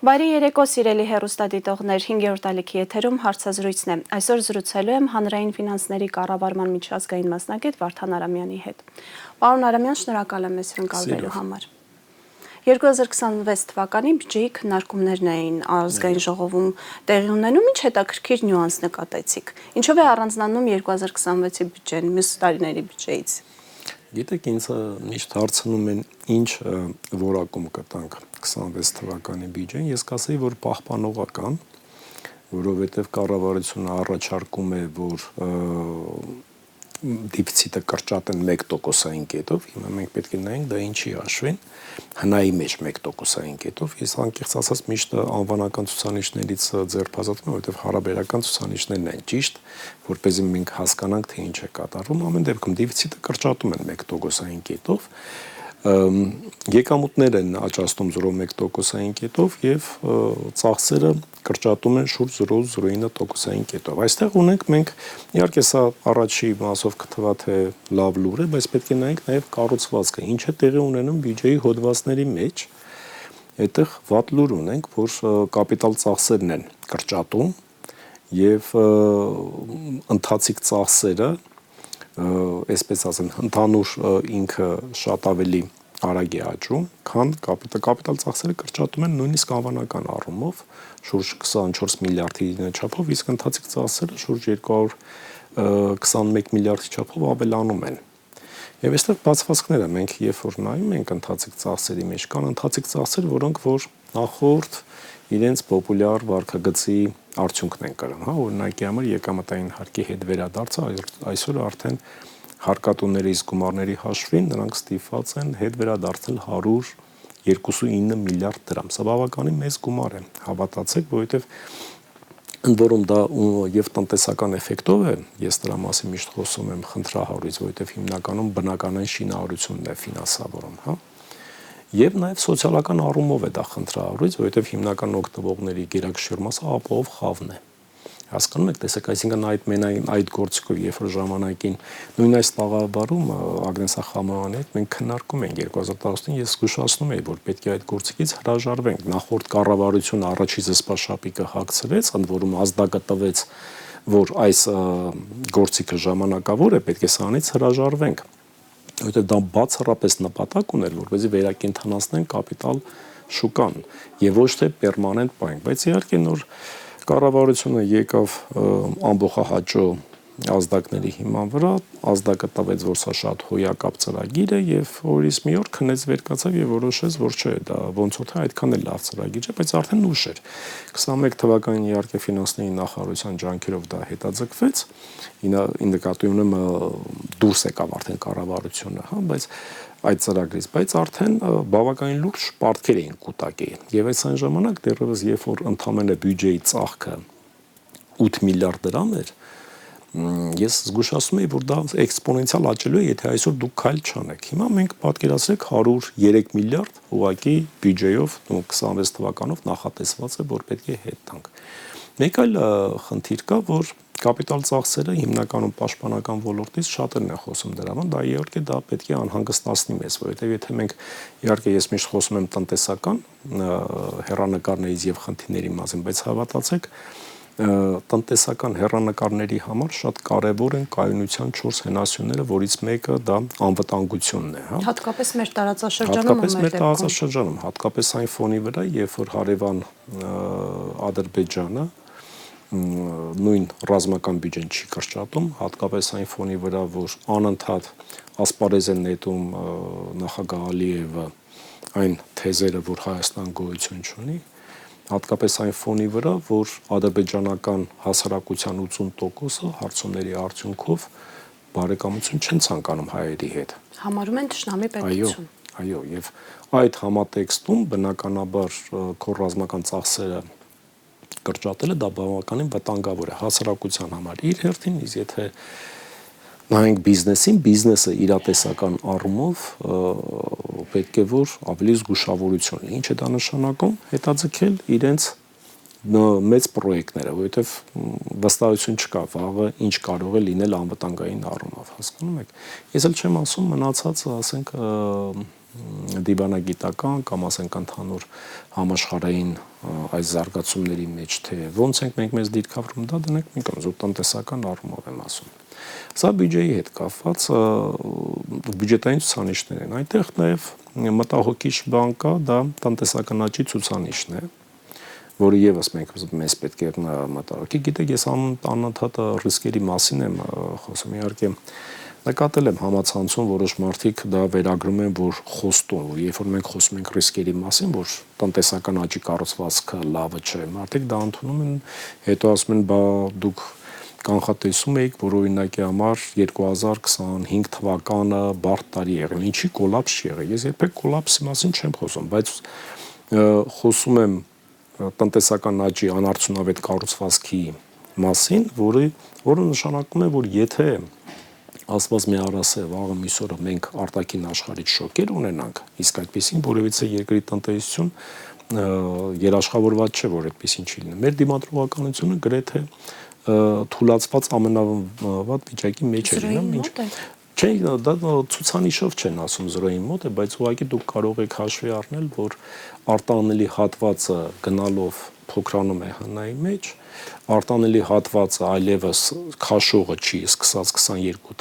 Բարի երեկո սիրելի հեռուստադիտողներ, 5-րդ ալիքի եթերում հարցազրույցն է։ Այսօր զրուցելու եմ հանրային ֆինանսների կառավարման միջազգային մասնագետ Վարդան Արամյանի հետ։ Պարոն Արամյան, շնորհակալ եմ մեզ հրավիրելու համար։ 2026 թվականի բյուջեի քննարկումներն էին ազգային ժողովում տեղի ունենում, ինչ հետաքրքիր նյուանս նկատեցիք։ Ինչով է առանձնանում 2026-ի բյուջեն մյուս տարիների բյուջեից։ Գիտեք, ինձ միշտ հարցնում են, ինչ որակում կտանք 26 թվականի բյուջեն, ես կասեի, որ պահպանողական, որովհետև կառավարությունը առաջարկում է, որ դիֆիցիտը կրճատեն 1%-ային կետով, հիմա մենք պետք է նայենք դա ինչի հաշվին, հնայի մեջ 1%-ային կետով, ես անկեղծ ասած միշտ անվանական ցուցանիշներից ձերբազատվում եմ, որովհետև հարաբերական ցուցանիշներն են ճիշտ, որպեսզի մենք հասկանանք, թե ինչ է կատարվում, ամեն դեպքում դիֆիցիտը կրճատում են 1%-ային կետով, եկամուտներ են աճացնում 0.1%-ային կետով եւ ծախսերը կրճատում են շուրջ 0.09%-ային կետով։ Այստեղ ունենք մենք իհարկե սա առաջի մասով կթվա թե լավ լուր է, բայց պետք է նայենք նաեւ կառուցվածքը, ինչ է տեղի ունենում բյուջեի հոդվածների մեջ։ Այդտեղ վատ լուր ունենք, որ կապիտալ ծախսերն են կրճատում եւ ընթացիկ ծախսերը, այսպես ասեմ, ընդհանուր ինքը շատ ավելի արագ է աճում, քան կապիտալ ծախսերը կրճատում են նույնիսկ անվանական առումով շուրջ 24 միլիարդի չափով, իսկ ընթացիկ ծախսերը շուրջ 221 միլիարդի չափով ավելանում են։ Եվ այստեղ բացվածքները մենք երբ որ նայում ենք ընթացիկ ծախսերի մեջ, կան ընթացիկ ծախսեր, որոնք որ նախորդ իրենց պոպուլյար վարքագծի արդյունքն են կրում, հա, օրինակի համար եկամտային հարկի հետ վերադարձը այսօր արդեն հարկատուների իսկ գումարների հաշվին նրանք ստիպված են հետ վերադարձել 129 միլիարդ դրամ։ Սա բավականին մեծ գումար է, հավատացեք, որովհետև ընդ որում դա եւ տնտեսական էֆեկտով է, ես դրա մասին միշտ խոսում եմ խնդրահարույց, որովհետև հիմնականում բնականային շինարարությունն է ֆինանսավորում, հա։ Եվ նաև սոցիալական առումով է դա խնդրահարույց, որովհետև հիմնական օգտվողների գերակշիռ մասը ապահով խավն է։ Հասկանում եք, տեսեք, այսինքն այդ գործիքով, երբ որ ժամանակին նույն այս տաղավարում Ագնես Ախամյանի հետ մենք քննարկում ենք 2015, ես զգուշացնում եի, որ պետք է այդ գործիքից հրաժարվենք։ Նախորդ կառավարությունը առաջի զսպաշապիկը հագցրեց, ընդ որում ազդակը տվեց, որ այս գործիքը ժամանակավոր է, պետք է սրանից հրաժարվենք։ Որովհետև դա բացառապես նպատակ ուներ, որպեսզի վերակենդանացնեն կապիտալ շուկան եւ ոչ թե պերմանենտ բան, բայց իհարկե նոր կառավարությունը եկավ ամբողջահաճո ազդակների հիման վրա, ազդակը տվեց, որ սա շատ հոյակապ ծրագիր է եւ օրից մի օր քնեց վեր կացավ եւ որոշեց, որ չէ, դա ոնց որ թե այդքան էլ լավ ծրագիր է, բայց արդեն ուշ էր։ 21 թվականին իհարկե ֆինանսների նախարարության ջանքերով դա հետաձգվեց, ի նկատի ունեմ դուրս եկավ արդեն կառավարությունը, հա, բայց այդ ծրագրից, բայց արդեն բավականին լուրջ պարտքեր էին կուտակի եւ այս այն ժամանակ դեռևս երբ որ ընդամենը բյուջեի ծախքը 8 միլիարդ դրամ էր, ես զգուշացնում եի, որ դա էքսպոնենցիալ աճելու է, եթե այսօր դուք քայլ չանեք։ Հիմա մենք պատկերացրեք 103 միլիարդ ուղղակի բյուջեով 26 թվականով նախատեսված է, որ պետք է հետ տանք։ Մեկ այլ խնդիր կա, որ կապիտալ ծախսերը հիմնականում պաշտպանական ոլորտից շատերն են խոսում դրան, դա իհարկե դա պետք է անհանգստացնի մեզ, որովհետև եթե մենք իհարկե ես միշտ խոսում եմ տնտեսական հեռանկարներից եւ խնդիրների մասին, բայց հավատացեք տնտեսական հեռանկարների համար շատ կարևոր են կայունության 4 հենասյուները, որից մեկը դա անվտանգությունն է, հա։ Հատկապես մեր տարածաշրջանում, հատկապես այն ֆոնի վրա, երբ որ հարևան Ադրբեջանը նույն ռազմական բյուջեն չի կրճատում, հատկապես այն ֆոնի վրա, որ անընդհատ ասպարեզ են նետում նախագահ Ալիևը այն թեզերը, որ Հայաստան գոյություն չունի, հատկապես այն ֆոնի վրա, որ ադրբեջանական հասարակության 80%-ը հարցումների արդյունքով բարեկամություն չեն ցանկանում հայերի հետ։ Համարում են թշնամի պետություն։ Այո, եւ այդ համատեքստում բնականաբար քո ռազմական ծախսերը կրճատելը դա բավականին վտանգավոր է հասարակության համար իր հերթին, իսկ եթե նայենք բիզնեսին, բիզնեսը իրատեսական առումով պետք է որ ավելի զգուշավորություն ունի։ Ինչ է դա նշանակում։ Հետաձգել իրենց մեծ պրոյեկտները, որովհետև վստահություն չկա վաղը ինչ կարող է լինել անվտանգային առումով, հասկանում եք։ Ես էլ չեմ ասում մնացած, ասենք դիվանագիտական կամ ասենք ընդհանուր համաշխարհային այս զարգացումների մեջ, թե ոնց ենք մենք մեզ դիրքավորում, դա դնենք մի կողմ, զուտ տնտեսական առումով եմ ասում։ Սա բյուջեի հետ կապված բյուջետային ցուցանիշներ են։ Այնտեղ նաև մտահոգիչ բան կա, դա տնտեսական աճի ցուցանիշն է, որը եւս մեզ պետք է մտահոգի։ Գիտեք, ես անընդհատ ռիսկերի մասին եմ խոսում, իհարկե նկատել եմ համացանցում որոշ մարդիկ դա վերագրում են, որ խոստում, երբ որ մենք խոսում ենք ռիսկերի մասին, որ տնտեսական աճի կառուցվածքը լավը չէ, մարդիկ դա ընդունում են, հետո ասում են, բա դուք կանխատեսում էիք, որ օրինակի համար 2025 թվականը բարդ տարի եղել, ինչի կոլապս չի եղել։ Ես երբեք կոլապսի մասին չեմ խոսում, բայց խոսում եմ տնտեսական աճի անարդյունավետ կառուցվածքի մասին, որը նշանակում է, որ եթե ասված մի առասե վաղը միսօրը մենք արտաքին աշխարհից շոկեր ունենանք, իսկ այդպեսին որևիցե երկրի տնտեսություն երաշխավորված չէ, որ այդպեսին չի լինի։ Մեր դիմադրողականությունը գրեթե թուլացված ամենավատ վիճակի մեջ է լինում, չէ, դա ցուցանիշով չեն ասում 0-ի մոտ է, բայց ուղղակի դուք կարող եք հաշվի առնել, որ արտանելի հատվածը գնալով փոքրանում է ՀՆ-ի մեջ, արտանելի հատվածը այլևս քաշողը չի սկսած 22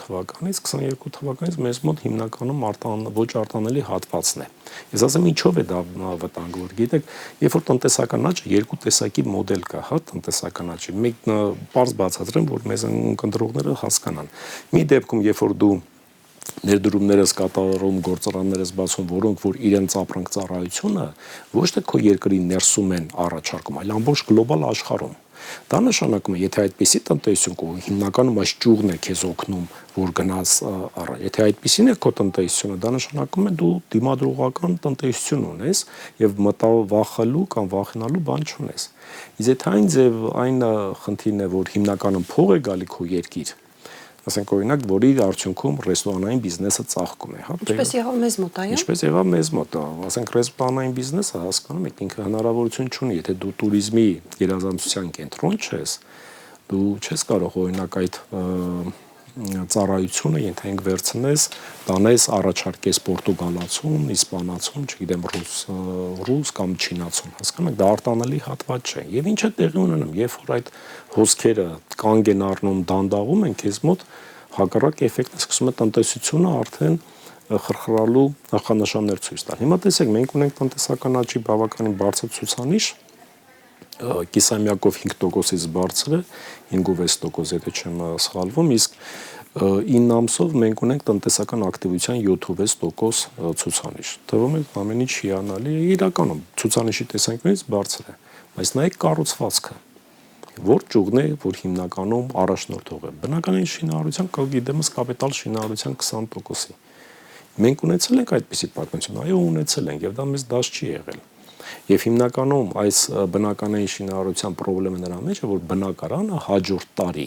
թվականից մեզ մոտ հիմնականում ոչ արտանելի հատվածն է։ Ես ասեմ ինչով է դա վտանգավոր, գիտեք, երբ որ տնտեսական աճը երկու տեսակի մոդել կա, հա, տնտեսական աճի։ Մեկ պարզ բացատրեմ, որ մեզ ընկերողները հասկանան։ Մի դեպքում, երբ որ դու ներդրումներս կատարում, գործարաններս բացում, որոնք որ իրենց ապրանք ծառայությունը ոչ թե քո երկրի ներսում են առաջարկում, այլ ամբողջ գլոբալ աշխարհում։ Դա նշանակում է, եթե այդպիսի տնտեսություն կա, հիմնականում այս ճյուղն է քեզ օգնում, որ գնաս առ։ Եթե այդպիսին է քո տնտեսությունը, դա նշանակում է դու դիմադրողական տնտեսություն ունես եւ վախելու կամ վախենալու բան չունես։ Իսկ եթե այն խնդիրն է, որ հիմնականում փող է գալի քո երկիր, ասենք օրինակ, որի արդյունքում ռեստորանային բիզնեսը ծաղկում է, հա։ Ինչպես եղավ մեզ մոտ, այո։ Ինչպես եղավ մեզ մոտ, ասենք ռեստորանային բիզնեսը հասկանում եք, ինքը հնարավորություն չունի, եթե դու տուրիզմի գերազանցության կենտրոն չես, դու չես կարող օրինակ այդ ծառայությունը ենթենք վերցնես, տանես, առաջարկես պորտուգալացուն, իսպանացուն, չգիտեմ, ռուս կամ չինացուն, հասկանում եք, դա արտանելի հատված չէ։ Եվ ինչ է տեղի ունենում, երբ որ այդ հոսքերը կանգ են առնում, դանդաղում են, քեզ մոտ հակառակ էֆեկտը սկսում է տնտեսությունը արդեն խրխրալու նախանշաններ ցույց տալ։ Հիմա տեսեք, մենք ունենք տնտեսական աճի բավականին բարձր ցուցանիշ, կիսամյակով 5%-ից բարձր է, 5.6%, եթե չեմ սխալվում, իսկ 9 ամսով մենք ունենք տնտեսական ակտիվության 7.6% ցուցանիշ։ Թվում է ամեն ինչ հիանալի է, իրականում ցուցանիշի տեսանկյունից բարձր է, բայց նայեք կառուցվածքը, որ ճյուղն է, որ հիմնականում առաջնորդող է։ Բնականին շինարարության գիտեմս կապիտալ շինարարության 20%-ի։ Մենք ունեցել ենք այդպիսի պատմություն, այո, ունեցել ենք, եւ դա մեզ դաշ չի եղել։ Եվ հիմնականում այս բնականային շինարարության խնդրեմը նրա մեջ է, որ բնակարանը հաջորդ տարի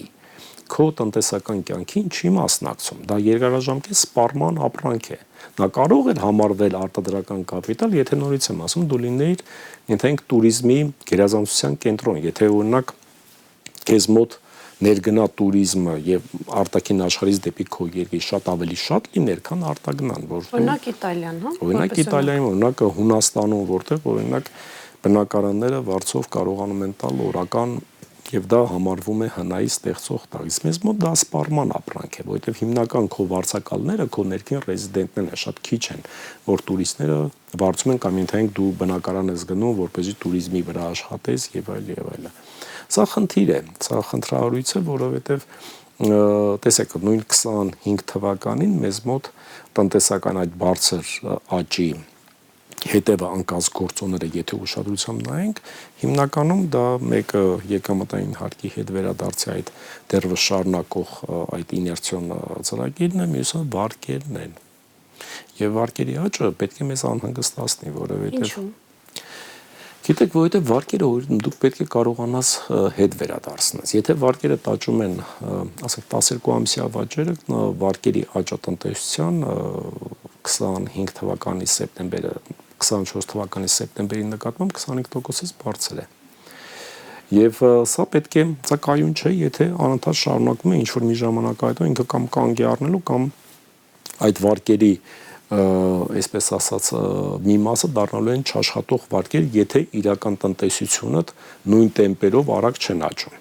քո տնտեսական կյանքին չի մասնակցում։ Դա երկարաժամկետ սպառման ապրանք է։ Դա կարող է համարվել արտադրական կապիտալ, եթե նորից եմ ասում, դու լինեիր ենթենք տուրիզմի գերազանցության կենտրոն, եթե օրինակ քեզ մոտ ներգնա տուրիզմը եւ արտաքին աշխարհից դեպի քո երկիր շատ ավելի շատ լիներ, քան արտագնան, որ օրինակ Իտալիան, հա։ Օրինակ Իտալիայում, օրինակ Հունաստանում, որտեղ օրինակ բնակարանները վարձով կարողանում են տալ օրական եւ դա համարվում է հնայի ստեղծող տալիս։ Մեզ մոտ դա սպառման ապրանք է, որովհետեւ հիմնական քո վարձակալները քո ներքին ռեզիդենտներն են, շատ քիչ են, որ տուրիստները վարձում են կամ ենթենք դու բնակարան ես գնում, որպեսզի տուրիզմի վրա աշխատես եւ այլ եւ այլ։ Սա խնդիր է, սա խնդրահարույց է, որովհետեւ տեսեք, նույն 25 թվականին մեզ մոտ տնտեսական այդ բարձր աճի հետևը անկած գործոնները, եթե ուշադրությամբ նայենք, հիմնականում դա մեկը եկամտային հարկի հետ վերադարձի այդ դեռևս շարունակող այդ իներցիոն ծրագիրն է, մյուսը վարկերն են։ Եվ վարկերի աճը պետք է մեզ անհանգստացնի, որովհետև Ինչու՞։ Գիտեք, որովհետև վարկերը դուք պետք է կարողանաս հետ վերադարձնես։ Եթե վարկերը տաճում են, ասենք 12 ամսյա վաճերը, վարկերի աճատնտեսության 25 թվականի սեպտեմբերը 24 թվականի սեպտեմբերի նկատմամբ 25%-ից բարձր է։ Եվ սա պետք է, սա կայուն չէ, եթե անընդհատ շարունակում է ինչ-որ մի ժամանակ հետո ինքը կամ կանգ է առնելու կամ այդ վարկերի այսպես ասած մի մասը դառնալու են չաշխատող վարկեր, եթե իրական տնտեսությունը նույն տեմպերով արագ չեն աճում։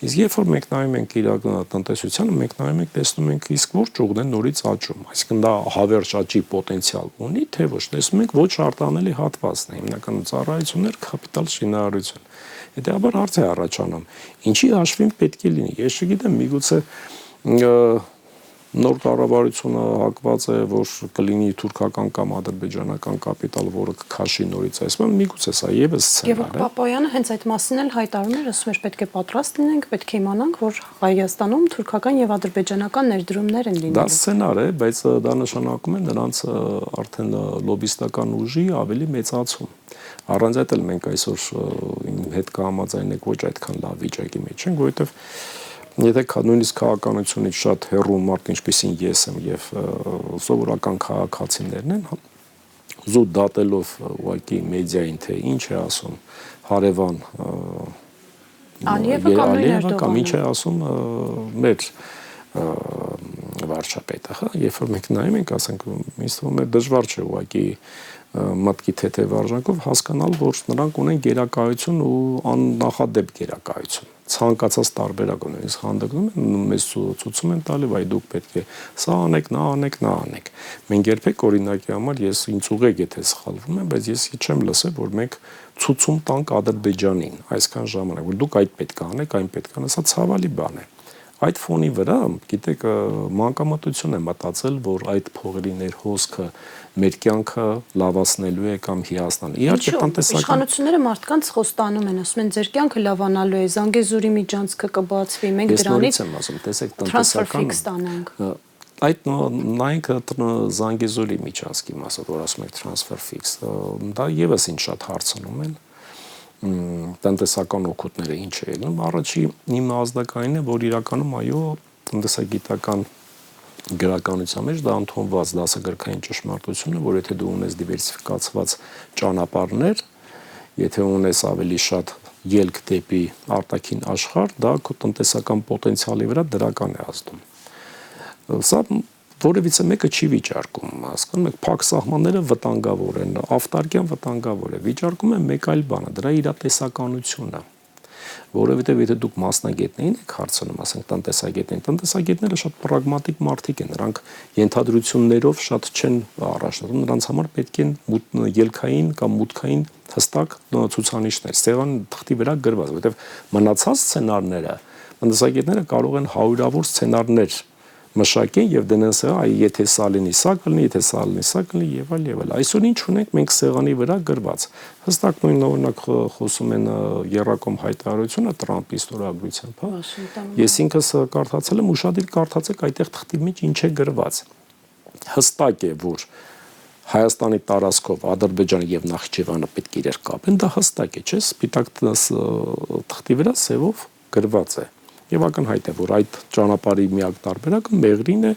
Իսկ երբ որ մենք նայում ենք իրական տնտեսությանը, մենք նայում ենք, տեսնում ենք իսկ որ ճյուղն է նորից աճում, այսինքն դա հավերժ աճի պոտենցիալ ունի, թե ոչ, տեսնում ենք ոչ արտանելի հատվածն է, հիմնականում ծառայություններ, կապիտալ շինարարություն։ Հետեւաբար հարց է առաջանում, ինչի հաշվին պետք է լինի։ Ես չգիտեմ, միգուցե նոր կառավարությունը հակված է, որ կլինի թուրքական կամ ադրբեջանական կապիտալ, որը կքաշի նորից այսպես, միգուցե սա եւս սցենար է։ Գևորգ Պապոյանը հենց այդ մասին էլ հայտարարում էր, ասում էր, պետք է պատրաստ լինենք, պետք է իմանանք, որ Հայաստանում թուրքական եւ ադրբեջանական ներդրումներ են լինելու։ Դա սցենար է, բայց դա նշանակում է նրանց արդեն լոբիստական ուժի ավելի մեծացում։ Առանց այդ էլ մենք այսօր հետ կհամաձայնենք ոչ այդքան լավ վիճակի մեջ ենք, որովհետեւ եթե նույնիսկ քաղաքականությունից շատ հեռու մարդ, ինչպեսին ես եմ եւ սովորական քաղաքացիներն են, զուտ դատելով ուղղակի մեդիային, թե ինչ է ասում հարևան Ալիևը կամ ինչ է ասում մեր վարչապետը, հա, երբ որ մենք նայում ենք, ասենք, ինձ թվում է դժվար չէ ուղղակի մտքի թեթև արժանքով հասկանալ, որ նրանք ունեն գերակայություն ու աննախադեպ գերակայություն։ Ցանկացած տարբերակ ունեն, հանդգնում են, մեզ ցույցում են տալի, վայ դուք պետք է սա անեք, նա անեք, նա անեք։ Մենք երբեք օրինակի համար ես ինձ ուղղեք եթե սխալվում եմ, բայց ես չեմ լսել, որ մենք ցույցում տանք Ադրբեջանին այսքան ժամանակ, որ դուք այդ պետք է անեք, այն պետք է անեք, սա ցավալի բան է։ Այդ ֆոնի վրա, գիտեք, մանկամտություն է մտածել, որ այդ փողերի ներհոսքը մեր կյանքը լավացնելու է կամ հիացնելու։ Իհարկե տնտեսական իշխանությունները մարդկանց խոստանում են, ասում են ձեր կյանքը լավանալու է, Զանգեզուրի միջանցքը կբացվի, մենք դրանից եմ ասում, տեսեք transfer fix տանենք։ Այդ նայենք Զանգեզուրի միջանցքի մասը, որ ասում եք transfer fix, դա եւս ինչ շատ հարցնում են։ Տնտեսական օգուտները ինչ է ելնում, առաջի իմ ազդակային է, որ իրականում այո տնտեսագիտական գրականության մեջ դա ընդունված դասագրքային ճշմարտություն է, որ եթե դու ունես դիվերսիֆիկացված ճանապարհներ, եթե ունես ավելի շատ ելք դեպի արտաքին աշխարհ, դա քո տնտեսական պոտենցիալի վրա դրական է ազդում։ Սա որևիցե մեկը չի վիճարկում, հասկանում եք, փակ սահմանները վտանգավոր են, ավտարկիան վտանգավոր է, վիճարկում է մեկ այլ բանը, դրա իրատեսականությունը, որովհետև եթե դուք մասնագետներին եք հարցնում, ասենք տնտեսագետները շատ պրագմատիկ մարդիկ են, նրանք ենթադրություններով շատ չեն առաջնորդում, նրանց համար պետք են ելքային կամ մուտքային հստակ ցուցանիշներ, սեղան թղթի վրա գրված, որովհետև մնացած սցենարները տնտեսագետները կարող են հարյուրավոր սցենարներ մշակեն եւ դնեն սա, եթե սա լինի, սա կլինի, եթե սա լինի, սա կլինի եւ այլ եւ այլ։ Այսօր ինչ ունենք մենք սեղանի վրա գրված։ Հստակ նույն օրինակ խոսում են Երակոմ հայտարարությունը Տրամպի ստորագրությամբ, հա։ Ես ինքս կարդացել եմ, ուշադիր կարդացեք այդտեղ թղթի մեջ ինչ է գրված։ Հստակ է, որ Հայաստանի տարածքով Ադրբեջանը եւ Նախիջևանը պետք է իրար կապեն, դա հստակ է, չէ՞, սպիտակ թղթի վրա սևով գրված է։ Եվ ակնհայտ է, որ այդ ճանապարհի միակ տարբերակը Մեղրին է,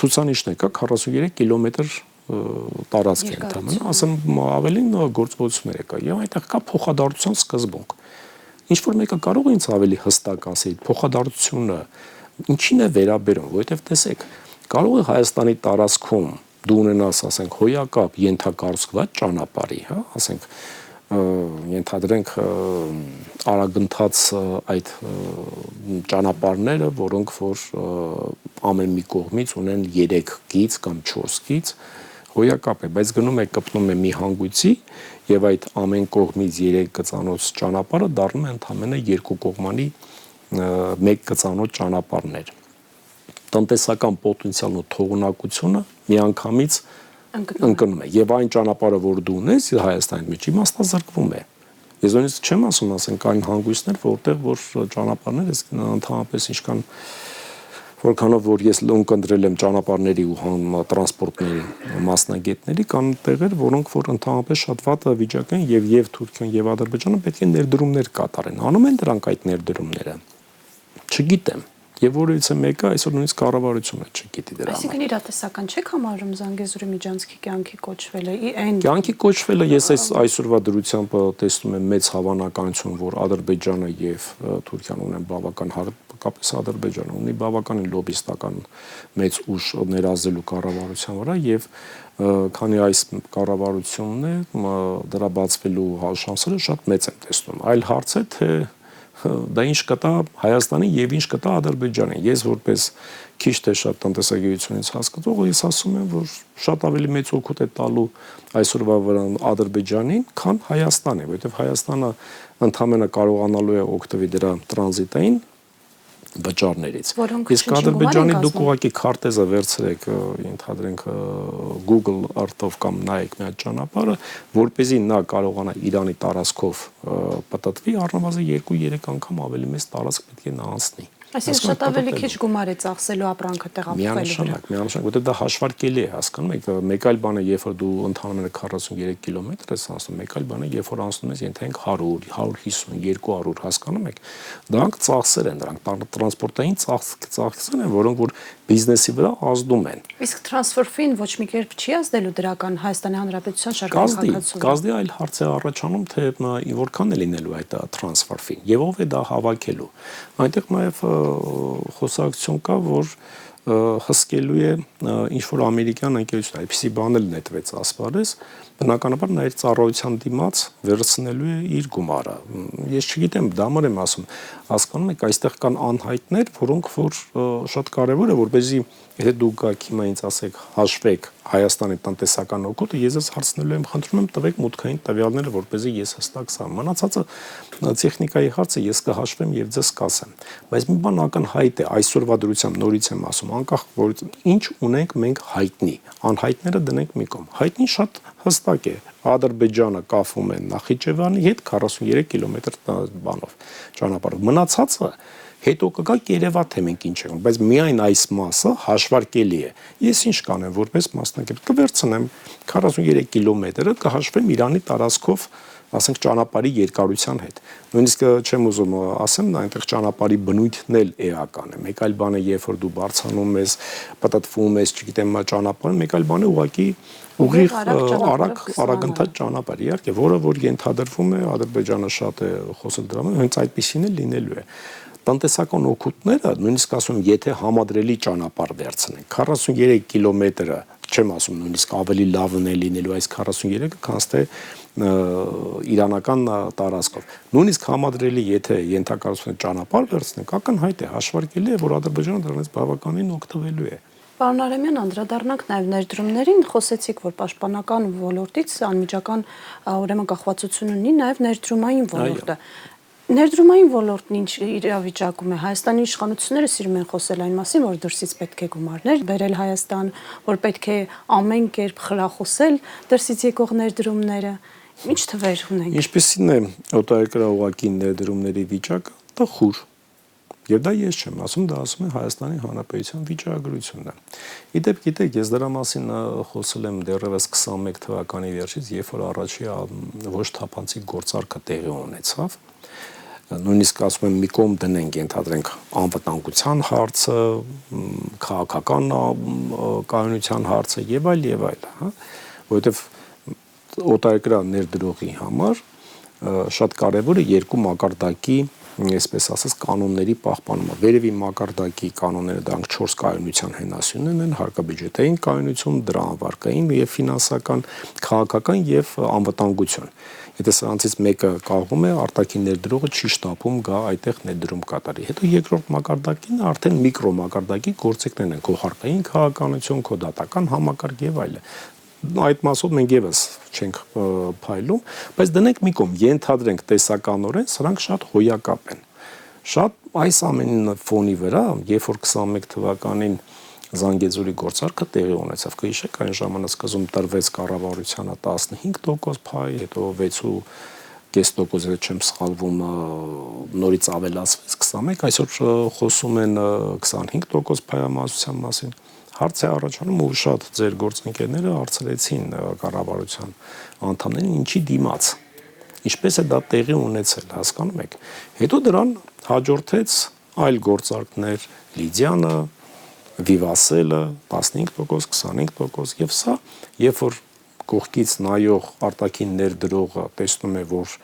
ցուցանիշն է կա 43 կիլոմետր տարածք է ընդհանրապես, ասեմ ավելին գործողություններ է կա եւ այդտեղ կա փոխադարձության սկզբունք։ Ինչ որ մեկը կարող է ինձ ավելի հստակ ասել, փոխադարձությունը ինչին է վերաբերում, որովհետեւ տեսեք, կարող է Հայաստանի տարածքում դու ունենաս, ասենք, հոյակապ ենթակառուցված ճանապարհի, հա, ասենք ենթադրենք արագընթաց այդ ճանապարհները, որոնք որ ամեն մի կողմից ունեն 3 գիծ կամ 4 գիծ հոյակապ է, բայց գնում է կպնում է մի հանգույցի եւ այդ ամեն կողմից 3 գծանոց ճանապարհը դառնում է ընդամենը 2 կողմանի 1 գծանոց ճանապարհներ։ Տնտեսական պոտենցիալն ու թողունակությունը միանգամից ընկնում է եւ այն ճանապարհը, որ դու ունես Հայաստանի մեջ, իմաստազրկվում է։ Ես նույնիսկ չեմ ասում, ասենք այն հանգույցներ, որտեղ որ ճանապարհները ընդհանրապես ինչքան որքանով որ ես ունկնդրել եմ ճանապարհների ու տրանսպորտների մասնագետների, կան տեղեր, որոնք որ ընդհանրապես շատ վատ վիճակ են եւ Թուրքիան եւ Ադրբեջանը պետք է ներդրումներ կատարեն։ Անում են դրանք այդ ներդրումները։ Չգիտեմ։ Եվ որից է մեկը այսօր նույնիսկ կառավարությունը չգիտի դրա համար։ Այսինքն իրատեսական չեք համարում Զանգեզուրի միջանցքի կյանքի կոչվելը։ Կյանքի կոչվելը ես այսօրվա դրությամբ տեսնում եմ մեծ հավանականություն, որ Ադրբեջանը եւ Թուրքիան ունեն բավական հատկապես Ադրբեջանը ունի բավականին լոբիստական մեծ ուժ ներազդելու կառավարության վրա եւ քանի այս կառավարությունն է դրա բացվելու շանսերը շատ մեծ եմ տեսնում։ Այլ հարց է թե դա ինչ կտա Հայաստանին եւ ինչ կտա Ադրբեջանին։ Ես որպես քիչ թե շատ տնտեսագիտությունից հասկացող ես ասում եմ, որ շատ ավելի մեծ օգուտ է տալու այսօրվա վրա Ադրբեջանին, քան Հայաստանին, որովհետեւ Հայաստանը ընդհանրապես կարողանալու է օգտվել դրա տրանզիտային վճարներից։ Իսկ Ադրբեջանի դուք ուղղակի քարտեզը վերցրեք, ենթադրենք Google Earth-ով կամ նայեք մի հատ ճանապարհը, որպեսզի նա կարողանա Իրանի տարածքով պատտվի, առնվազն 2-3 անգամ ավելի մեծ տարածք պետք է նա անցնի։ Այսինքն շատ ավելի քիչ գումար է ծախսելու ապրանքը տեղափոխելու։ Միանշանակ, որտեղ դա հաշվարկելի է, հասկանում եք, մեկ այլ բան է, երբ որ դու ընդհանրապես 43 կիլոմետր ես անցնում, մեկ այլ բան է, երբ որ անցնում ես ենթենք 100, 150, 200, հասկանում եք, դրանք ծախսեր են, դրանք տրանսպորտային ծախսեր են, որոնք որ բիզնեսի վրա ազդում են։ Իսկ transfer fee-ն ոչ մի կերպ չի ազդելու դրական Հայաստանի Հանրապետության շարքային Գազդի այլ հարց է առաջանում, թե որքան է լինելու այդ transfer fee-ն եւ ով է դա հավաքելու։ Այնտեղ նաեւ խոսակցություն կա, որ հսկելու է ինչ որ ամերիկյան ընկերություն, այդպիսի բան էլ նետվեց ասպարեզ, բնականաբար նա իր ծառայության դիմաց վերցնելու է իր գումարը։ Ես չգիտեմ, դա մөр եմ ասում, հասկանում եք, այստեղ կան անհայտներ, որոնք որ շատ կարևոր է, որպեսզի եթե դուք գաք հիմա ինձ ասեք, հաշվեք Հայաստանի տնտեսական օգուտը, ես ես հարցնելու եմ, խնդրում եմ տվեք մուտքային տվյալները, որպեսզի ես հստակ սա մնացածը տեխնիկայի հարցը ես կհաշվեմ եւ ձեզ կասեմ։ Բայց մի բան ակնհայտ է, այսօրվա դրությամբ նորից եմ ասում, անկախ որ ինչ ունենք մենք հայտնի, անհայտները դնենք մի կողմ։ Հայտնի շատ հստակ է, Ադրբեջանը կապվում է Նախիջևանի հետ 43 կիլոմետր բանով ճանապարհով։ Մնացածը հետո կգա Երևան թե մենք ինչ ենք, բայց միայն այս մասը հաշվարկելի է։ Ես ինչ կանեմ, որպես մասնակից կվերցնեմ 43 կիլոմետրը կհաշվեմ Իրանի տարածքով, ասենք ճանապարհի երկարության հետ։ Նույնիսկ չեմ ուզում ասեմ, նա այնտեղ ճանապարհի բնույթն էլ էական է։ Մեկ այլ բան է, երբ որ դու բարձրանում ես, պատտվում ես, չգիտեմ, ճանապարհը, մեկ այլ բան է ուղղակի ուղիղ արագընթաց ճանապարհ, իհարկե, որը որ ենթադրվում է Ադրբեջանը շատ է խոսել դրա մասին, հենց այդպեսին էլ լինելու է։ Տնտեսական օգուտները, նույնիսկ ասում եմ, եթե համադրելի ճանապարհ վերցնենք, 43 կիլոմետրը, չեմ ասում նույնիսկ ավելի լավն է լինելու այս 43-ը, քան թե իրանական տարածքով։ Նույնիսկ համադրելի, եթե ենթակառուցվածքային ճանապարհ վերցնենք, ակնհայտ է, հաշվարկելի է, որ Ադրբեջանը դրանից բավականին օգտվելու է։ Պարոն Արամյան, անդրադառնանք նաև ներդրումներին, խոսեցիք, որ պաշտպանական ոլորտից անմիջական ուրեմն կախվածություն ունի նաև ներդրումային ոլորտը։ Ներդրումային ոլորտն ինչ իրավիճակում է։ Հայաստանի իշխանությունները սիրում են խոսել այն մասին, որ դրսից պետք է գումարներ բերել Հայաստան, որ պետք է ամեն կերպ խրախուսել դրսից եկող ներդրումները։ Ինչ թվեր ունենք։ Ինչպեսին է օտարերկրաուղակի ներդրումների վիճակը, տխուր։ Եվ դա ես չեմ ասում, դա ասում է Հայաստանի Հանրապետության վիճակագրությունը։ Իդեպ գիտեք, ես դրա մասին խոսել եմ դեռևս 21 թվականի վերջից, երբ որ առաջի ոչ թափանցիկ գործարքը տեղի ունեցավ։ Նույնիսկ ասում եմ մի կողմ դնենք, ենթադրենք անվտանգության հարցը, քաղաքական կայունության հարցը եւ այլ, հա, որովհետեւ օտարերկրյա ներդրողի համար շատ կարեւոր է երկու մակարդակի, այսպես ասած, կանոնների պահպանումը։ Վերևի մակարդակի կանոնները դրանք 4 կայունության հենասյուններն են, հարկաբյուջետային կայունություն, դրամավարկային եւ ֆինանսական, քաղաքական եւ անվտանգություն։ Եթե սրանցից մեկը կաղվում է, արտաքին ներդրողը չի շտապում գա այդտեղ ներդրում կատարի։ Հետո երկրորդ մակարդակին արդեն միկրո մակարդակի գործիքներն են, քո հարկային քաղաքականություն, քո դատական համակարգ եւ այլն։ Այդ մասով մենք եւս չենք փայլում, բայց դնենք մի կողմ, ենթադրենք տեսականորեն սրանք շատ հոյակապ են։ Շատ այս ամենի ֆոնի վրա, երբ որ 21 թվականին Զանգեզուրի գործարքը տեղի ունեցավ, կհիշեք, այն ժամանակ սկզբում տրվեց կառավարությանը 15% փայ, հետո 6.5%, չեմ սխալվում, նորից ավելացվեց 21, այսօր խոսում են 25% փայամասության մասին։ Հարց է առաջանում ու շատ ձեր գործընկերները հարցրեցին կառավարության անդամներին, ինչի դիմաց։ Ինչպես է դա տեղի ունեցել, հասկանում եք։ Հետո դրան հաջորդեց այլ գործարքներ, Լիդիանը, Վիվասելը 15%, 25% եւ սա, երբ որ կողքից նայող արտաքին ներդրողը տեսնում է, որ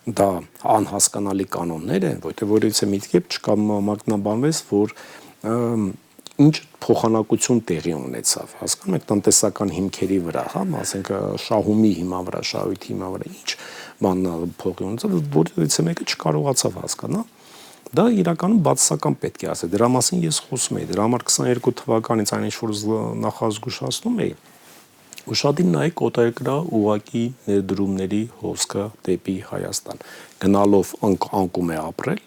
դա անհասկանալի կանոններ են, որտեղ որից է միտքեւ չկա մագնաբանվես, որ ինչ փոխանակություն տեղի ունեցավ, հասկանում եք, տնտեսական հիմքերի վրա, հա, ասենք շահումի հիման վրա, շահույթի հիման վրա, ինչ բան փոխի ունեցավ, որից մեկը չկարողացավ հասկանալ։ Դա իրականում բացասական պետք է ասել։ Դրա մասին ես խոսում եի։ Դրա համար 22 թվականից այն ինչ որ նախազգուշացնում էի, ուշադիր նայեք օտարերկրյա ուղակի ներդրումների հոսքը դեպի Հայաստան։ Գնալով անկում է ապրել,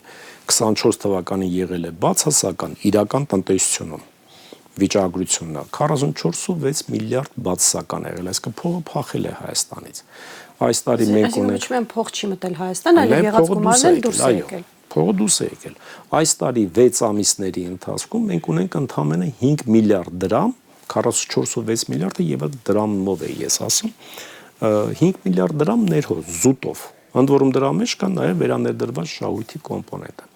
24 թվականին եղել է բացասական իրական տնտեսությունում վիճակագրությունն 44.6 միլիարդ բացասական եղել, այսինքն փողը փախել է Հայաստանից։ Այս տարի մենք ունենք Այսինքն փող չի մտել Հայաստան, այլ եղած գումարն դուրս է եկել։ Փողը դուրս է եկել։ Այս տարի 6 ամիսների ընթացքում մենք ունենք ընդամենը 5 միլիարդ դրամ, 44.6 միլիարդը եւ դրամով է ես ասում, 5 միլիարդ դրամ ներհոս զուտով։ Ընդ որում դրա մեջ կա նաեւ վերաներդրված շահույթի կոմպոնենտը։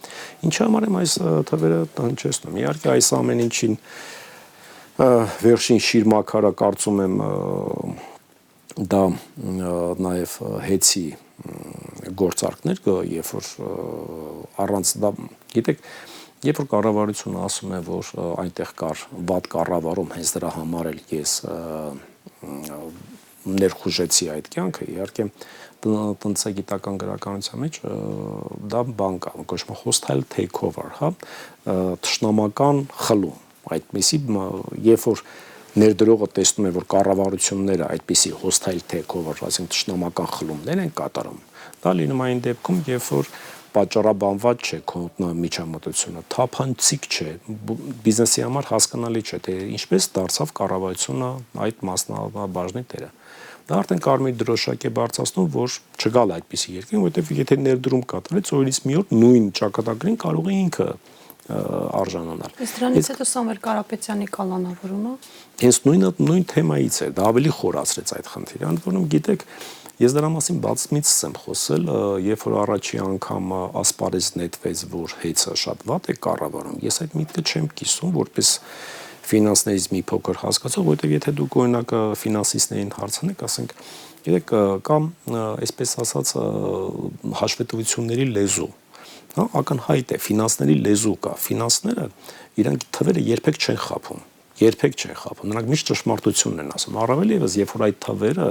Ինչի համար եմ այս թվերը հնչեցնում։ Իհարկե այս ամեն ինչին վերջին շիրմաքարը կարծում եմ դա նաեւ հեծի գործարքներ կա, երբ որ առանց դա, գիտեք, երբ որ կառավարությունը ասում է, որ այնտեղ կար վատ կառավարում, հենց դրա համար էլ ես ներխուժեցի այդ կյանքը, իհարկե տնտեսագիտական գրականության մեջ դա բան կա, կոչվում է hostile takeover, հա, թշնամական խլում, այդպիսի, երբ որ ներդրողը տեսնում է, որ կառավարությունները այդպիսի hostile takeover, այսինքն թշնամական խլումներ են կատարում, դա լինում է այն դեպքում, երբ որ պատճառաբանված չէ քո միջամտությունը, թափանցիկ չէ, բիզնեսի համար հասկանալի չէ, թե ինչպես դարձավ կառավարությունը այդ մասնաբաժնի տերը։ Դա արդեն կարմիր դրոշակ է բարձրացնում, որ չգալ այդպիսի երկրին, որովհետև եթե ներդրում կատարեց, օրինից մի օր նույն ճակատագրին կարող է ինքը արժանանալ։ Իսկ դրանից հետո Սամվել Կարապետյանի կալանավորումը հենց նույն թեմայից է, դա ավելի խորացրեց այդ խնդիրը, ընդ որում գիտեք, ես դրա մասին բացմիցս եմ խոսել, երբ որ առաջի անգամ ասպարեզ նետվեց, որ հեծը շատ վատ է կառավարում, ես այդ միտքը չեմ կիսում, որպես ֆինանսներից մի փոքր հասկացող, որովհետև եթե դուք օրինակ ֆինանսիստներին հարցնեք, ասենք, գիտեք, կամ այսպես ասած հաշվետվությունների լեզու, հա, ակնհայտ է, ֆինանսների լեզու կա, ֆինանսները իրանք թվերը երբեք չեն խաբում, նրանք միշտ ճշմարտությունն են ասում, առավել ևս, երբ որ այդ թվերը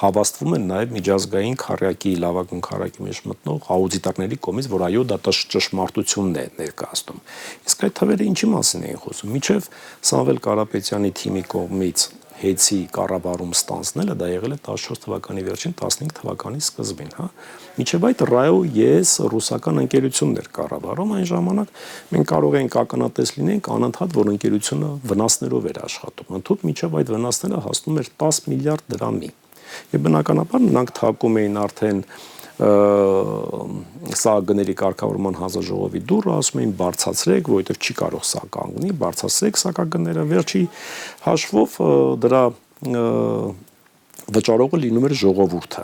հավաստվում են նաև միջազգային քառյակի, լավագույն քառյակի մեջ մտնող աուդիտորների կողմից, որ այո, դա ճշմարտությունն է ներկայացնում։ Իսկ այդ թվերը ինչի մասին էին խոսում։ Մինչև Սամվել Կարապետյանի թիմի կողմից հեծի կառավարում ստանձնելը, դա եղել է 14 թվականի վերջին, 15 թվականի սկզբին, հա։ Մինչև այդ Ռայո ԵՍ ռուսական ընկերությունն էր կառավարում, այն ժամանակ մենք կարող ենք ակնատես լինենք անընդհատ, որ ընկերությունը վնասներով էր աշխատում։ Ընդհանուր մինչև այդ վնասները հասնում էր 10 միլիարդ դրամի։ Եվ բնականաբար նրանք թակում էին արդեն սա գների կարգավորման հանձնաժողովի դուռը, ասում էին բարձրացրեք, որովհետև չի կարող սա կանգնի, բարձրացրեք սակագները, վերջի հաշվով դրա վճարողը լինում էր ժողովուրդը։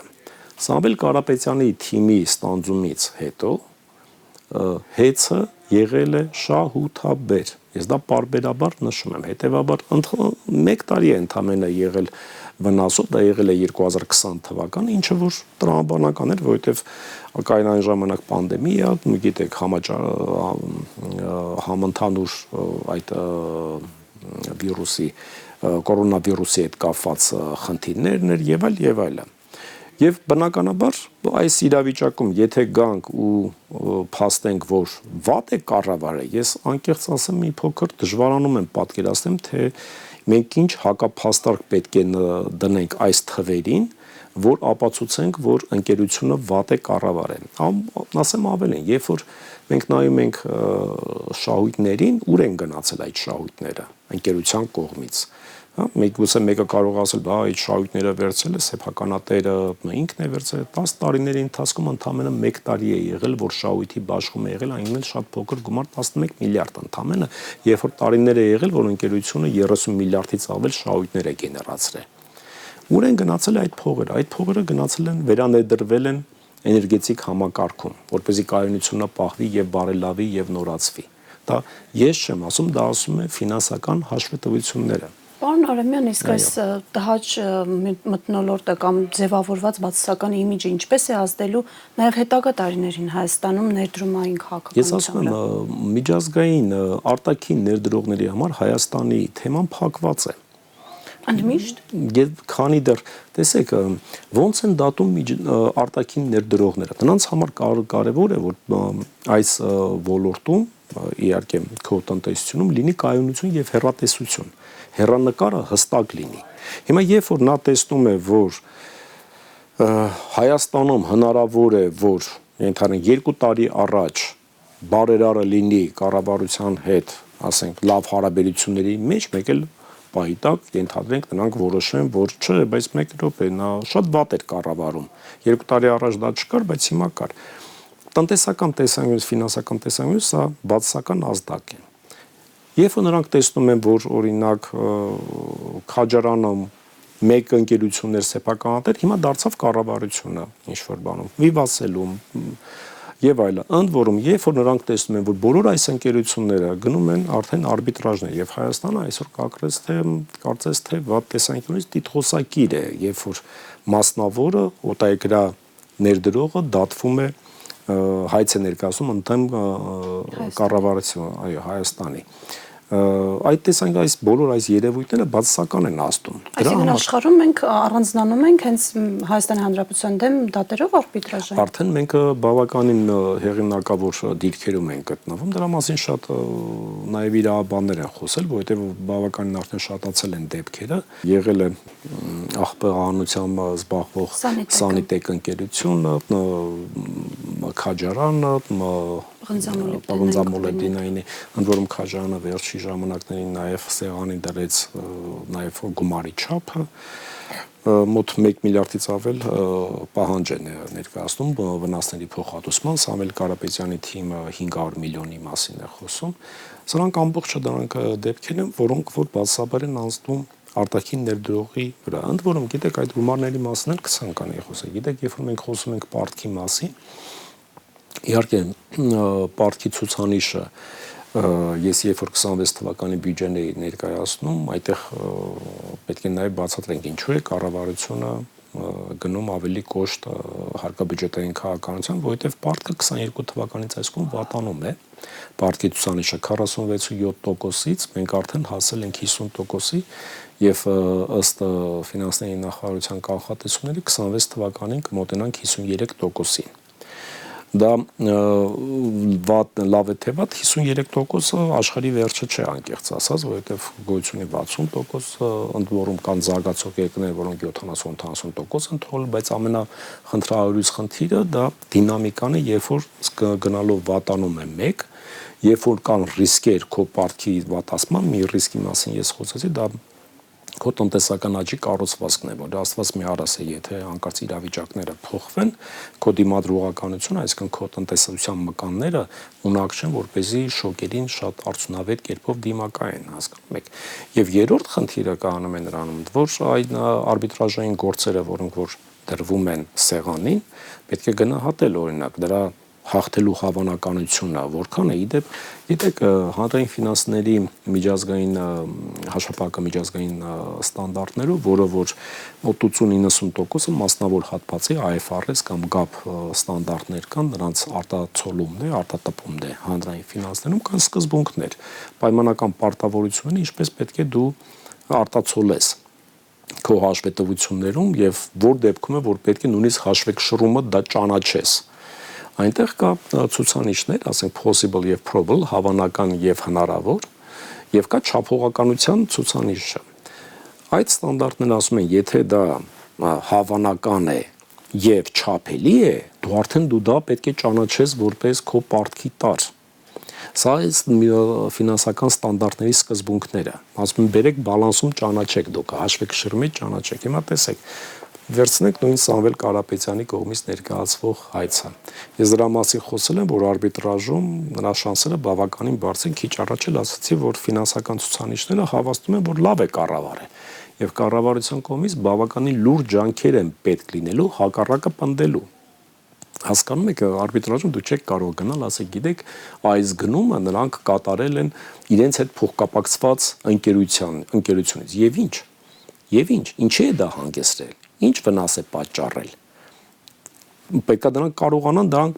Սամվել Կարապետյանի թիմի ստանձումից հետո հեծը եղել է շահութաբեր։ Ես դա պարբերաբար նշում եմ, հետևաբար 1 տարի է ընդամենը եղել վնասով, դա եղել է 2020 թվականը, ինչը որ տրամաբանական էր, որովհետև կային այն ժամանակ պանդեմիա, գիտեք, համընդհանուր այդ վիրուսի, կորոնավիրուսի հետ կապված խնդիրներն էր եւ այլն։ Եվ բնականաբար այս իրավիճակում, եթե գանք ու փաստենք, որ վատ է կառավարել, ես անկեղծ ասեմ, մի փոքր դժվարանում եմ պատկերացնել, թե մենք ինչ հակափաստարկ պետք է դնենք այս թվերին, որ ապացուցենք, որ ընկերությունը վատ է կառավարել։ Ասեմ ավելին, երբ որ մենք նայում ենք շահույթներին, ուր են գնացել այդ շահույթները ընկերության կողմից։ Հա, մեկը կարող ասել, բա այդ շահույթները վերցել է սեփականատերը, ինքն է վերցել, 10 տարիների ընթացքում ընդամենը 1 տարի է եղել, որ շահույթի բաշխում է եղել, այնն էլ շատ փոքր գումար 11 միլիարդ ընդամենը, երբ որ տարիներ է եղել, որ ընկերությունը 30 միլիարդից ավել շահույթներ է գեներացրել։ Ուր են գնացել այդ փողերը։ Այդ փողերը գնացել են, վերաներդրվել են էներգետիկ համակարգում, որպեսզի կայունությունը պահվի եւ բարելավի եւ նորացվի։ Դա ես չեմ ասում, դա ասում է ֆինանսական հաշվետվությունները։ Պարոն Արամյան, իսկ այս տհաճ մթնոլորտը կամ ձևավորված բացասական իմիջը ինչպես է ազդելու նաև հետագա տարիներին Հայաստանում ներդրումային Ես ասում քաղաքականությանը։ եմ, միջազգային արտաքին ներդրողների համար Հայաստանի թեման փակված է։ Ընդմիշտ Քանի դեռ, տեսեք, ոնց են դատում արտաքին ներդրողները։ Նրանց համար կարևոր է, որ այս ոլորտում, իհարկե, քո տնտեսությունում լինի կայունություն եւ հեռատեսություն։ Հեռանկարը հստակ լինի։ Հիմա երբ որ նա տեսնում է, որ Հայաստանում հնարավոր է, որ ենթադրենք 2 տարի առաջ բարերարը լինի կառավարության հետ, ասենք, լավ հարաբերությունների մեջ, մեկ էլ պահի տակ ենթադրենք նրանք որոշեն, որ չէ, բայց 1 րոպե, նա շատ վատ էր կառավարում։ 2 տարի առաջ դա չկար, բայց հիմա կար։ Տնտեսական տեսանկյունից, ֆինանսական տեսանկյունից սա բացասական ազդակ է։ Երբ որ նրանք տեսնում են, որ օրինակ քաջարանը մեկ ընկերություններ սեփականատեր, հիմա դարձավ կառավարությունը ինչ որ բանում, վիվասելու եւ այլն։ Ընդ որում, երբ որ նրանք տեսնում են, որ բոլոր այս ընկերությունները գնում են արդեն արբիտրաժներ եւ Հայաստանը այսօր կարծես թե վատ տեսանկյունից դիտխոսակիր է, երբ որ մասնավորը օտարերկրյա ներդրողը դատվում է հայց է ներկայացում ընդդեմ կառավարության, այո, Հայաստանի։ Այդ տեսանկյունից այս բոլոր այս երևույթները բացասական են ազդում։ Այսինքն աշխարհում մենք առանձնանում ենք հենց Հայաստանի Հանրապետության դեմ դատերով արբիտրաժային։ Արդեն մենք բավականին հեղինակավոր դիրքերում ենք գտնվում։ Դրա մասին շատ նաև իրավաբաններ են խոսել, որովհետև բավականին արդեն շատացել են դեպքերը։ Եղել է աղբեղանությամբ զբաղվող Սանիտեկ ընկերությունը, Քաջարանը, Պղնձամոլեբդինայինի, ընդ որում Քաջարանը վերջի ժամանակներին նաև սեղանի դրեց նաև գումարի չափը, մոտ 1 միլիարդից ավել պահանջ է ներկայացնում վնասների փոխհատուցման, Սամվել Կարապետյանի թիմը 500 միլիոնի մասին է խոսում։ Սրանք ամբողջը դրանք դեպքեր են, որոնք որ բացասաբար են անցնում արտաքին ներդրողի վրա։ Ընդ որում, գիտեք, այդ գումարների մասին էլ կցանկանայի խոսել։ Գիտեք, երբ որ մենք խոսում ենք պարտքի մասին, իհարկե պարտքի ցուցանիշը ես երբ որ 26 թվականի բյուջեն էի ներկայացնում, այդտեղ պետք է նաև բացատրենք ինչու է կառավարությունը գնում ավելի կոշտ հարկաբյուջետային քաղաքականության, որովհետև պարտքը 22 թվականից այսքան վատանում է։ Պարտքի ցուցանիշը 46.7%-ից մենք արդեն հասել ենք 50%-ի եւ ըստ ֆինանսների նախարարության կանխատեսումների 26 թվականին կմոտենանք 53%-ին։ Դա լավ է թե վատ, 53%-ը աշխարհի վերջը չէ, անկեղծ ասած, որովհետև գոյություն ունի 60%, ընդ որում կան զարգացող երկրներ, որոնք 70-80% են թողել, բայց ամենախնդրահարույց խնդիրը դա դինամիկան է, երբ որ գնալով վատանում է մեկ, երբ որ կան ռիսկեր քո պարտքի վատացման, մի ռիսկի մասին ես խոսեցի, դա քո տնտեսական աճի կառուցվածքն է, որ Աստված մի արած է, եթե հանկարծ իրավիճակները փոխվեն, քո դիմադրողականությունը, այսինքն քո տնտեսության մկանները ունակ չեն, որպեսզի շոկերին շատ արդյունավետ կերպով դիմակայեն, հասկանում եք։ Եվ երրորդ խնդիրը կանում է նրանում, որ այդ արբիտրաժային գործերը, որոնք որ դրվում են սեղանին, պետք է գնահատել, օրինակ, դրա հաղթելու հավանականությունը որքան է, իդեպ, գիտեք, հանրային ֆինանսների միջազգային հաշվապահական միջազգային ստանդարտներով, որը որ 80-90%-ը մասնավոր հատվածի IFRS կամ GAAP ստանդարտներ կան, նրանց արտացոլումն է, արտատպումն է հանրային ֆինանսներում կան սկզբունքներ, պայմանական պարտավորությունները, ինչպես պետք է դու արտացոլես քո հաշվետվություններում եւ որ դեպքում է, որ պետք է նույնիսկ հաշվեկշռումը դա ճանաչես։ Այնտեղ կա ցուցանիշներ, ասենք possible եւ probable, հավանական եւ հնարավոր, եւ կա չափողականության ցուցանիշը։ Այդ ստանդարտներն ասում են, եթե դա հավանական է եւ չափելի է, դու արդեն դա պետք է ճանաչես որպես քո պարտքի տար։ Սա է ֆինանսական ստանդարտների սկզբունքները։ Ասում են, բերեք բալանսում ճանաչեք դուք, հաշվեկշռումի ճանաչեք։ Հիմա տեսեք, վերցնենք նույն Սամվել Կարապետյանի կողմից ներկայացվող հայցը։ Ես դրա մասին խոսել եմ, որ արբիտրաժում նրա շանսերը բավականին բարձր են, քիչ առաջ էլ ասացի, որ ֆինանսական ցուցանիշները հավաստում են, որ լավ է կառավարել։ Եվ կառավարության կողմից բավականին լուրջ ջանքեր են պետք լինելու հակառակը պնդելու։ հասկանում եք, արբիտրաժում դու չեք կարող գնալ, ասեք, գիտեք, այս գնումը նրանք կատարել են իրենց հետ փոխկապակցված ընկերությունից։ Եվ ինչի է դա հանգեցրել։ Ինչ վնաս է պատճառել։ Պետք է դրանք կարողանան դրանք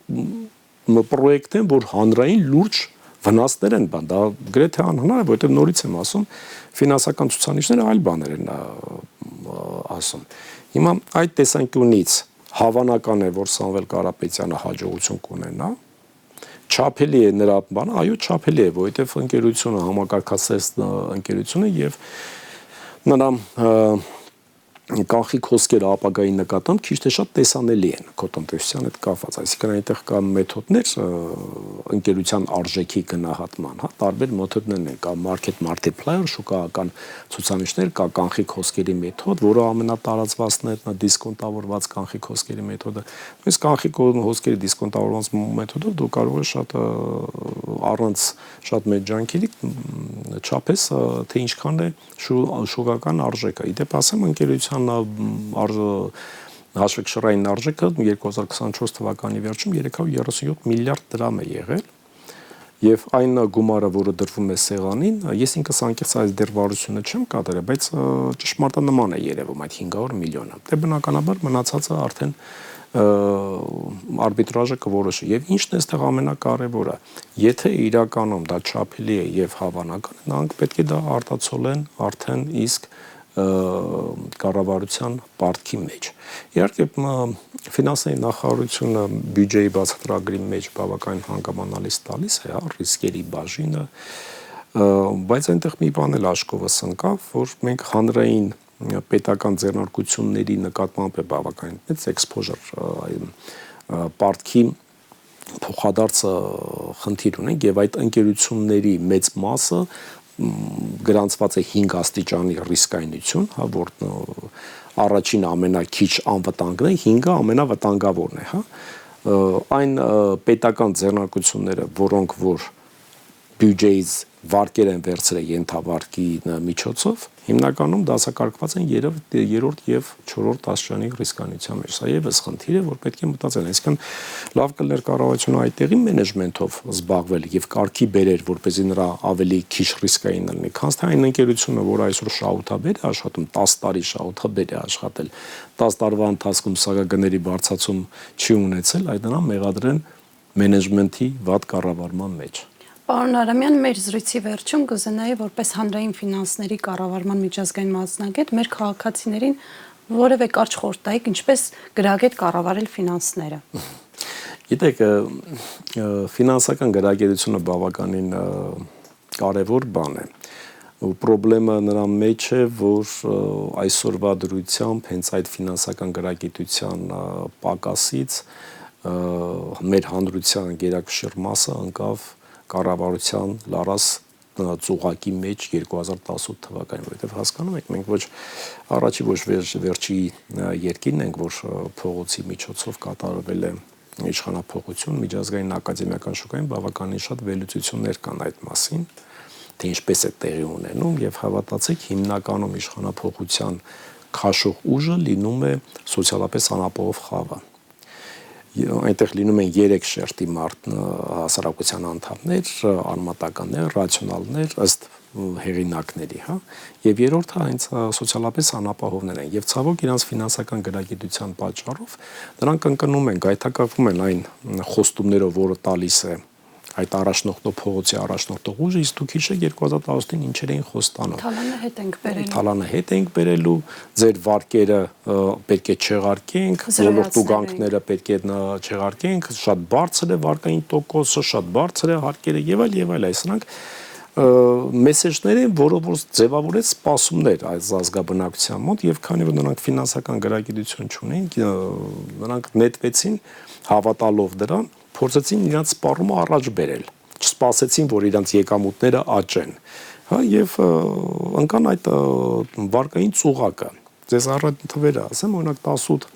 պրոյեկտեն, որ հանրային լուրջ վնասներ են բան, դա գրեթե անհնար է, որովհետև նորից եմ ասում, ֆինանսական ցուցանիշները այլ բաներ են ասում։ Հիմա այդ տեսանկյունից հավանական է, որ Սամվել Կարապետյանը հաջողություն կունենա, չափելի է նրա բանը, այո, չափելի է, որովհետև ընկերությունը համակարգացած ընկերություն է եւ նրա կանխիկ հոսքերը ապագայի նկատմամբ քիչ թե շատ տեսանելի են քո տնտեսության հետ կապված, այսինքն այնտեղ կա մեթոդներ ընկերության արժեքի գնահատման, հա, տարբեր մեթոդներ են, կա market multiplier, շուկայական ցուցանիշներ, կա կանխիկ հոսքերի մեթոդ, որը ամենատարածվածն է, դիսկոնտավորված կանխիկ հոսքերի մեթոդը։ Այս կանխիկ հոսքերի դիսկոնտավորված մեթոդով դու կարող ես շատ առանց շատ մեծ ջանքերի չափես թե ինչքան է շուկայական արժեքը։ Իդեպ ասեմ, ընկերության հաշվեկշռային արժեքը 2024 թվականի վերջում 337 միլիարդ դրամ է եղել եւ այն գումարը, որը դրվում է սեղանին, ես ինքս անկեղծ այս դեռ վարությունը չեմ կատարել, բայց ճշմարտանման է երևում այդ 500 միլիոնը։ Դե բնականաբար մնացածը արդեն արբիտրաժը կորոշի եւ ինչն է այստեղ ամենակարևորը, եթե իրականում դա չափելի է եւ հավանական, նրանք պետք է դա արտացոլեն արդեն իսկ կառավարության պարտքի մեջ։ Իհարկե ֆինանսների նախարարությունը բյուջեի բացատրագրի մեջ բավականին հանգամանալից տալիս է, ռիսկերի բաժինը, բայց այնտեղ մի բան էլ աշկովս ընկավ, որ մենք հանրային պետական ձեռնարկությունների նկատմամբ է բավականին մեծ exposure պարտքի փոխադարձ խնդիր ունենք եւ այդ ընկերությունների մեծ մասը գրանցված է 5 աստիճանի ռիսկայնություն, հա, որ առաջին ամենակիչ անվտանգն է, 5-ը ամենավտանգավորն է, հա։ Այն պետական ձեռնարկությունները, որոնք որ բյուջեից վարկեր են վերցրել ենթավարկի միջոցով, հիմնականում դասակարգված են երրորդ եւ չորրորդ աստիճանի ռիսկանության մեջ։ Սա եւս խնդիր է, որ պետք է մտածել։ Այսինքն լավ կլներ կառավարությունը այդտեղի մենեջմենթով զբաղվել եւ կարգի բերեր, որպեսզի նրա ավելի քիչ ռիսկային լինի, քան թե այն ընկերությունը, որ այսօր շահութաբեր է աշխատում, 10 տարի շահութաբեր է աշխատել, 10 տարվա ընթացքում սակագների բարձրացում չի ունեցել, այդ նրան մեղադրեն մենեջմենթի վատ կառավարման մեջ։ Պարոն Արամյան, մեր զրույցի վերջում կուզենայի որպես հանրային ֆինանսների կառավարման միջազգային մասնագետ մեր քաղաքացիներին որևէ կարճ խորհուրդ տայիք, ինչպես գրագետ կառավարել ֆինանսները։ Գիտեք, ֆինանսական գրագիտությունը բավականին կարևոր բան է։ Պրոբլեմը նրա մեջ է, որ այսօրվա դրությամբ հենց այդ ֆինանսական գրագիտության պակասից մեր հանրության գերակշիռ մասը ընկավ կառավարության լարաս ծուղակի մեջ 2018 թվականին, որովհետև հասկանում եք, մենք ոչ առաջի ոչ վերջի երկիրն ենք, որ փողոցի միջոցով կատարվել է իշխանափոխություն, միջազգային ակադեմիական շուկային բավականին շատ վերլուծություններ կան այդ մասին, թե ինչպես է տեղի ունենում եւ հավատացեք, հիմնականում իշխանափոխության քաշող ուժը լինում է սոցիալապես անապահով խավը։ Այնտեղ լինում են 3 շերտի հասարակության անդամներ, արմատականներ, ռացիոնալներ ըստ հեղինակների, հա, եւ երրորդը հենց սոցիալապես անապահովներ են եւ ցավոք իրանց ֆինանսական գրագիտության պատճառով նրանք ընկնում են, գայթակղվում են այն խոստումներով, որը տալիս է այդ առաջնորդող փողոցի առաջնորդող ուժը, իսկ դուք հիշեք 2018-ին ինչեր էին խոստանում։ Թալանը հետ ենք բերելու։ Թալանը հետ ենք բերելու, ձեր վարկերը պետք է չեղարկենք, ոլորտ ուղանքները պետք է չեղարկենք, շատ բարձր է վարկային տոկոսը, շատ բարձր է հարկերը եւ այլ, այսինքն մեսեջներ են, որով որ ձևավորեց սպասումներ այս ազգաբնակության մոտ եւ քանի որ նրանք ֆինանսական գրագիտություն չունեն, նրանք նետվեցին հավատալով դրան, փորձեցին իրանց սպառումը առաջ բերել, չսպասեցին, որ իրանց եկամուտները աճեն, հա, եւ ընկան այդ վարկային ծուղակը։ Ձեզ առանց թվերը ասեմ, օրինակ 18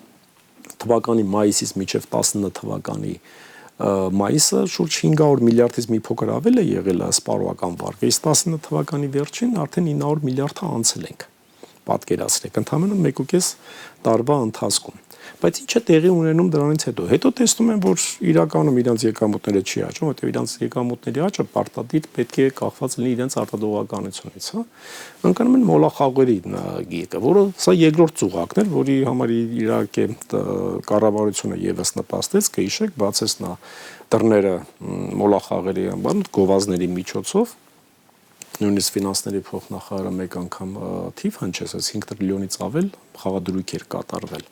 թվականի մայիսից մինչև 19 թվականի մայիսը շուրջ 500 միլիարդից մի փոքր ավել է եղել սպառողական վարկը, իսկ 19 թվականի վերջին արդեն 900 միլիարդը անցել ենք, պատկերացրեք, ընդամենը 1.5 տարվա ընթացքում։ Բայց ինչ է տեղի ունենում դրանից հետո։ Հետո տեսնում են, որ իրականում իրենց եկամուտները չի աճում, որտեղ իրենց եկամուտների աճը պարտադիր պետք է կախված լինի իրենց արտադրողականությունից, հա։ Ընկնում են մոլախաղերի գիրկը, որը սա երկրորդ ծուղակն էր, որի համար իհարկե կառավարությունը եւս նպաստեց, կհիշեք, բացեց նա դռները մոլախաղերի անբան գովազների միջոցով նույնիսկ ֆինանսների փոխնախարարը մեկ անգամ թիվ հնչեց, 5 տրիլիոնից ավել խաղադրույք էր կատարվել։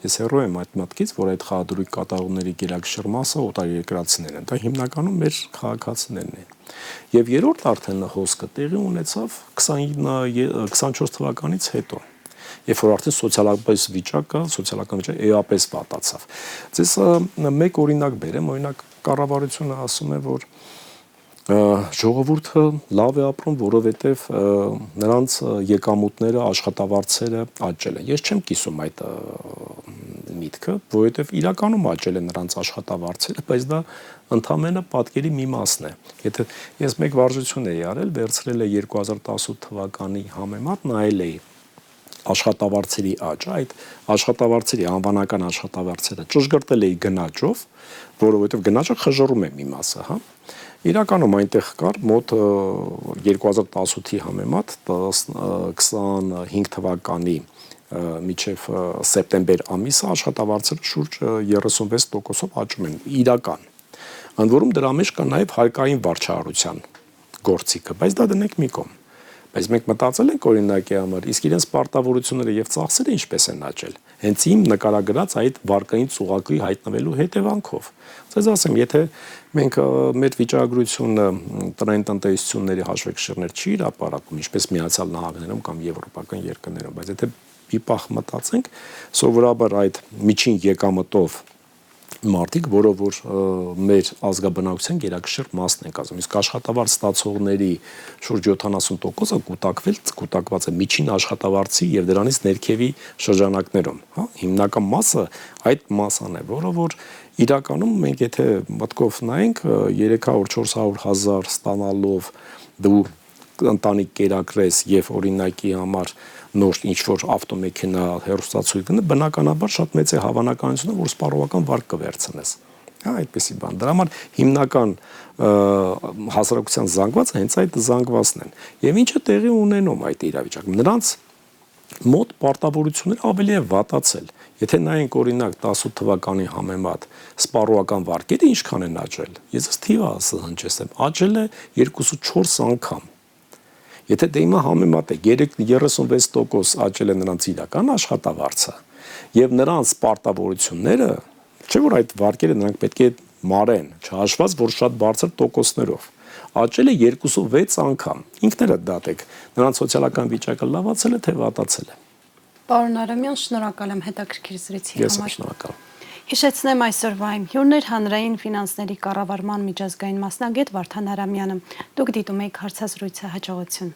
Ես հեռու եմ այդ մտքից, որ այդ խաղադրույք կատարողների գերակշիռ մասը օտարերկրացիներ են, դա հիմնականում մեր քաղաքացիներն են։ Եվ երրորդ արդեն հոսքը տեղի ունեցավ 24 թվականից հետո, երբ որ արդեն սոցիալական վիճակը էապես վատացավ։ Ձեզ մեկ օրինակ բերեմ, օրինակ կառավարությունը ասում է, որ ժողովուրդը լավ է ապրում, որովհետև նրանց եկամուտները, աշխատավարձերը աճել են։ Ես չեմ կիսում այդ միտքը, որովհետև իրականում աճել են նրանց աշխատավարձերը, բայց դա ընդամենը պատկերի մի մասն է։ Եթե ես մեկ վարժություն էի արել, վերցրել է 2018 թվականի համեմատ, նայել էի աշխատավարձերի աճը, այդ աշխատավարձերի անվանական աշխատավարձերը ճշգրտել էի գնաճով, որովհետև գնաճը խժռում է մի մասը, հա։ Իրականում այնտեղ կար մոտ 2018-ի համեմատ 25 թվականի մինչև սեպտեմբեր ամիսը աշխատավարձերը շուրջ 36%-ով աճում են իրական։ Ընդ որում դրա մեջ կա նաև հարկային վարչահարության գործիքը, բայց դա դնենք մի կողմ։ Բայց մենք մտածել ենք օրինակի համար, իսկ իրենց պարտավորությունները եւ ծախսերը ինչպես են աճել։ Հենց իմ նկարագրած այդ վարկային ծուղակի հայտնվելու հետևանքով։ Ձեզ ասեմ, եթե մենք մեր վիճակագրությունը տնային տնտեսությունների հաշվեկշիռներ չի հրապարակում, ինչպես Միացյալ Նահանգներում կամ եվրոպական երկրներում, բայց եթե մի պահ մտածենք, սովորաբար այդ միջին եկամտով մարդիկ, որով որ մեր ազգաբնակության գերակշիռ մասն են կազմում, իսկ աշխատավարձ ստացողների շուրջ 70%-ը կուտակված է միջին աշխատավարձի եւ դրանից ներքևի շրջանակներում, հա, հիմնական մասը այդ մասան է, որը որ իրականում մենք եթե մտքով նայենք 300-400 հազար ստանալով դու ընտանիք կերակրես եւ օրինակի համար նոր ինչ-որ ավտոմեքենա հեռուստացույց գնը, բնականաբար շատ մեծ է հավանականությունը, որ սպառողական վարկ կվերցնես։ Հա, այդպեսի բան։ Դրա համար հիմնական հասարակության զանգվածը հենց այդ զանգվածն են։ Եվ ինչը տեղի ունենում այդ իրավիճակում։ Նրանց մոտ պարտավորությունները ավելի է վատացել։ Եթե նայենք օրինակ 18 թվականի համեմատ սպառողական վարկերը ինչքան են աճել, ես ըստ թիվը հնչեցեմ, աճել է 2-4 անգամ։ Եթե դե հիմա համեմատեք 36% աճել է նրանց իրական աշխատավարձը եւ նրանց պարտավորությունները, չէ՞ որ այդ վարկերը նրանք պետք է մարեն, չհաշված որ շատ բարձր տոկոսներով, աճել է 2-6 անգամ։ Ինքներդ դատեք, նրանց սոցիալական վիճակը լավացել է թե վատացել է։ Պարոն Արամյան, շնորհակալ եմ հետաքրքիր զրույցի համար։ Ես եմ շնորհակալ։ Հիշեցնեմ այսօրվա իմ հյուրն էր հանրային ֆինանսների կառավարման միջազգային մասնագետ Վարդան Արամյանը։ Դուք դիտում եք հարցազրույցը, հաջողություն։